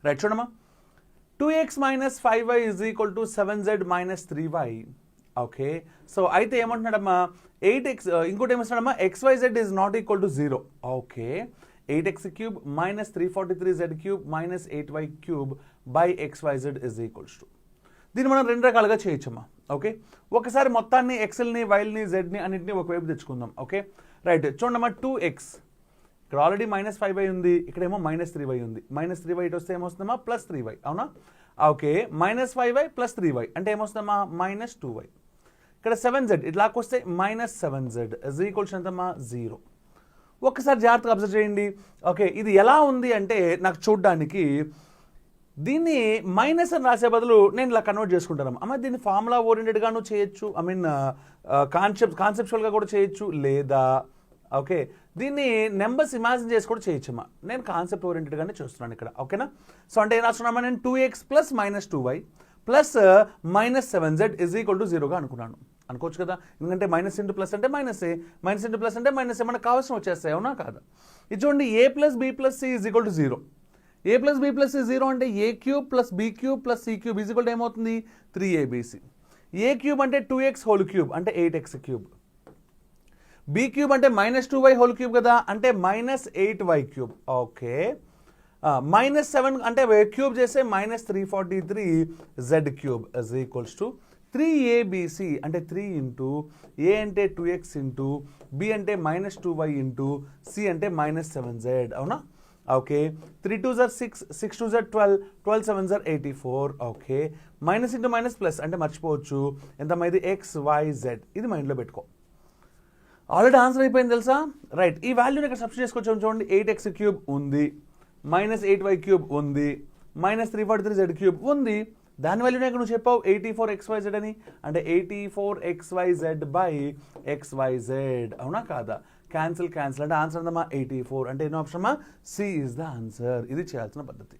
Right చూడమ్మా, 2x minus 5y is equal to 7z minus 3y. Okay, so అయితే ఏమంటున్నాడమ్మా 8x, ఇంకోటి ఏమొస్తున్నాడమ్మా xyz is not equal to 0. Okay, 8x cube minus 343z cube minus 8y cube by xyz is equals to. దీన్ని మనం రెండు రకాలుగా చేయొచ్చమ్మా. Okay, ఒకసారి మొత్తాన్ని ఎక్స్ఎల్ని వైల్ని జెడ్ని అన్నింటినీ ఒకవైపు తెచ్చుకుందాం. ఓకే రైట్, చూడమ్మా 2x ఇక్కడ ఆల్రెడీ -5y ఉంది, ఇక్కడేమో -3y ఉంది. -3y ఇటు వస్తే ఏమొస్తుందమ్మా +3y, అవునా? ఓకే, -5y + 3y అంటే ఏమొస్తుందమ్మా -2y. ఇక్కడ 7z ఇట్లాకొస్తే -7z ఇజ్ ఈక్వల్స్ ఎంతమ్మా 0. ఒక్కసారి జాగ్రత్తగా అబ్జర్వ్ చేయండి. ఓకే, ఇది ఎలా ఉంది అంటే నాకు చూడ్డానికి దీన్ని మైనస్ అని రాసే బదులు నేను ఇలా కన్వర్ట్ చేసుకుంటాను అమ్మ. దీన్ని ఫార్ములా ఓరియంటెడ్గాను చేయొచ్చు, ఐ మీన్ కాన్సెప్చువల్గా కూడా చేయొచ్చు, లేదా ఓకే దీన్ని నెంబర్స్ ఇమాజిన్ చేసి కూడా చేయొచ్చమ్మా. నేను కాన్సెప్ట్ ఓరియంటెడ్గానే చూస్తున్నాను ఇక్కడ. ఓకేనా? సో అంటే ఏం రాస్తున్నామా, నేను 2x + -2y + -7z is equal to 0గా అనుకున్నాను. అనుకోవచ్చు కదా, ఎందుకంటే మైనస్ ఇంటూ ప్లస్ అంటే మైనసే, మైనస్ ఇంటూ ప్లస్ అంటే మైనసే, మనకు కావాల్సిన వచ్చేస్తాయి, అవునా కాదా? ఇది చూడండి, a + b + c is equal to 0. a + b + c 0 అంటే a³ + b³ + c³ is equal to ఏమవుతుంది 3abc. a³ అంటే 2x హోల్ క్యూబ్ అంటే 8x³. b³ అంటే -2y హోల్ క్యూబ్ కదా, అంటే -8y³. ఓకే, -7 అంటే క్యూబ్ చేస్తే -343z³ is equals to 3abc అంటే 3 ఇంటూ a అంటే 2x ఇంటూ b అంటే -2y ఇంటూ c అంటే -7z, అవునా? Okay, 3 2s are 6, 6 2s are 12, 12 7s are 84. Okay, minus into minus plus అంటే మర్చిపోవచ్చు ఎంతమ్మా ఇది XYZ. ఇది మైండ్లో పెట్టుకో. ఆల్రెడీ ఆన్సర్ అయిపోయింది తెలుసా? రైట్, ఈ వాల్యూని ఇక్కడ సబ్స్టిట్యూట్ చేసుకొచ్చాము చూడండి. 8x³ ఉంది, -8y³ ఉంది, -343z³ ఉంది. దాని వాల్యూనే ఇక్కడ నువ్వు చెప్పావు 84xyz అని, అంటే 84xyz బై xyz, అవునా కాదా? క్యాన్సిల్ అంటే ఆన్సర్ ఉందమ్మా 84. అంటే ఎన్నో ఆప్షన్ అమ్మా? C is the answer. ఇది చేయాల్సిన పద్ధతి.